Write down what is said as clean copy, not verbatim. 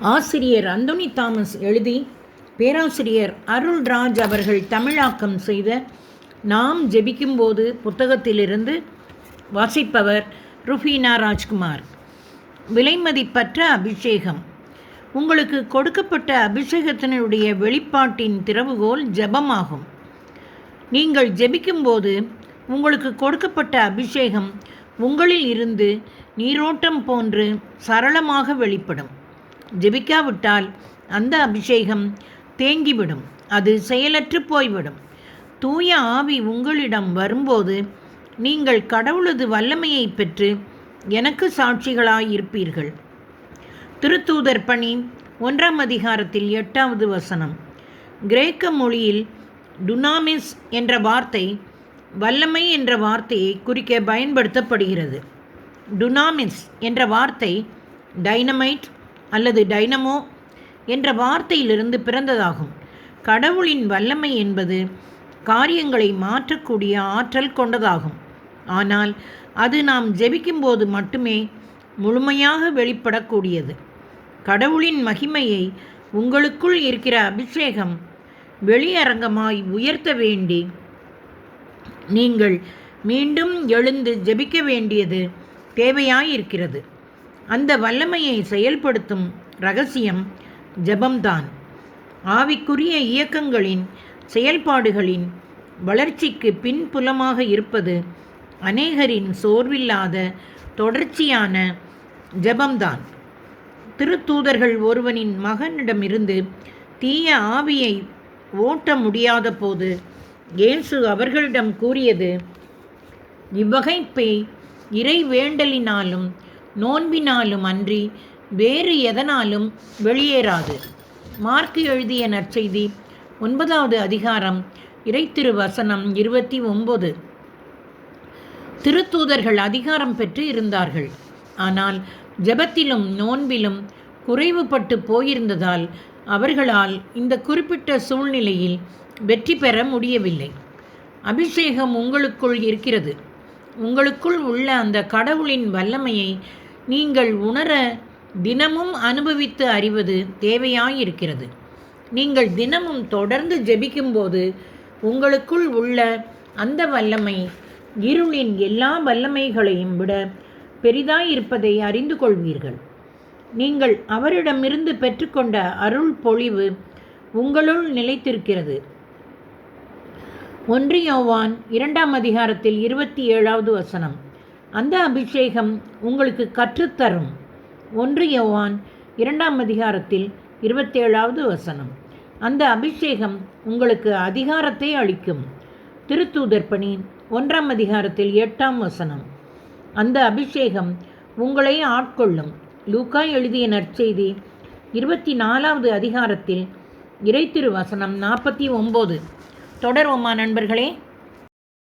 ஆசிரியர் Anthony Thomas எழுதி பேராசிரியர் அருள்ராஜ் அவர்கள் தமிழாக்கம் செய்த நாம் ஜெபிக்கும்போது புத்தகத்திலிருந்து வாசிப்பவர் ருஃபீனா ராஜ்குமார். விலைமதிப்பற்ற அபிஷேகம். உங்களுக்கு கொடுக்கப்பட்ட அபிஷேகத்தினுடைய வெளிப்பாட்டின் திறவுகோல் ஜெபமாகும். நீங்கள் ஜெபிக்கும்போது உங்களுக்கு கொடுக்கப்பட்ட அபிஷேகம் உங்களில் இருந்து நீரோட்டம் போன்று சரளமாக வெளிப்படும். ஜெபிக்காவிட்டால் அந்த அபிஷேகம் தேங்கிவிடும், அது செயலற்று போய்விடும். தூய ஆவி உங்களிடம் வரும்போது நீங்கள் கடவுளது வல்லமையை பெற்று எனக்கு சாட்சிகளாயிருப்பீர்கள். திருத்தூதர் பணி 1 அதிகாரத்தில் 8வது வசனம். கிரேக்க மொழியில் டுனாமிஸ் என்ற வார்த்தை வல்லமை என்ற வார்த்தையை குறிக்க பயன்படுத்தப்படுகிறது. டுனாமிஸ் என்ற வார்த்தை டைனமைட் அல்லது டைனமோ என்ற வார்த்தையிலிருந்து பிறந்ததாகும். கடவுளின் வல்லமை என்பது காரியங்களை மாற்றக்கூடிய ஆற்றல் கொண்டதாகும். ஆனால் அது நாம் ஜெபிக்கும்போது மட்டுமே முழுமையாக வெளிப்படக்கூடியது. கடவுளின் மகிமையை உங்களுக்குள் இருக்கிற அபிஷேகம் வெளியரங்கமாய் உயர்த்த வேண்டி நீங்கள் மீண்டும் எழுந்து ஜெபிக்க வேண்டியது தேவையாயிருக்கிறது. அந்த வல்லமையை செயல்படுத்தும் இரகசியம் ஜெபம்தான். ஆவிக்குரிய இயக்கங்களின் செயல்பாடுகளின் வளர்ச்சிக்கு பின்புலமாக இருப்பது அநேகரின் சோர்வில்லாத தொடர்ச்சியான ஜெபம்தான். திருத்தூதர்கள் ஒருவனின் மகனிடமிருந்து தீய ஆவியை ஓட்ட முடியாத போது இயேசு அவர்களிடம் கூறியது, இவ்வகை பேய் இறை வேண்டலினாலும் நோன்பினாலும் அன்றி வேறு எதனாலும் வெளியேறாது. மார்க்கு எழுதிய நற்செய்தி 9வது அதிகாரம் இறைத்திரு வசனம் 29. திருத்தூதர்கள் அதிகாரம் பெற்று இருந்தார்கள். ஆனால் ஜெபத்திலும் நோன்பிலும் குறைவுபட்டு போயிருந்ததால் அவர்களால் இந்த குறிப்பிட்ட சூழ்நிலையில் வெற்றி பெற முடியவில்லை. அபிஷேகம் உங்களுக்குள் இருக்கிறது. உங்களுக்குள் உள்ள அந்த கடவுளின் வல்லமையை நீங்கள் உணர தினமும் அனுபவித்து அறிவது தேவையாயிருக்கிறது. நீங்கள் தினமும் தொடர்ந்து ஜெபிக்கும்போது உங்களுக்குள் உள்ள அந்த வல்லமை இருளின் எல்லா வல்லமைகளையும் விட பெரிதாயிருப்பதை அறிந்து கொள்வீர்கள். நீங்கள் அவரிடமிருந்து பெற்றுக்கொண்ட அருள் பொழிவு உங்களுள் நிலைத்திருக்கிறது. 1 யோவான் 2 அதிகாரத்தில் 27வது வசனம். அந்த அபிஷேகம் உங்களுக்கு கற்றுத்தரும். 1 யோவான் 2 அதிகாரத்தில் 27வது வசனம். அந்த அபிஷேகம் உங்களுக்கு அதிகாரத்தை அளிக்கும். திருத்தூதர் பணி 1 அதிகாரத்தில் 8ஆம் வசனம். அந்த அபிஷேகம் உங்களை ஆட்கொள்ளும். லூக்கா எழுதிய நற்செய்தி 24வது அதிகாரத்தில் இறைத்திரு வசனம் 49. தொடர்வோமா நண்பர்களே?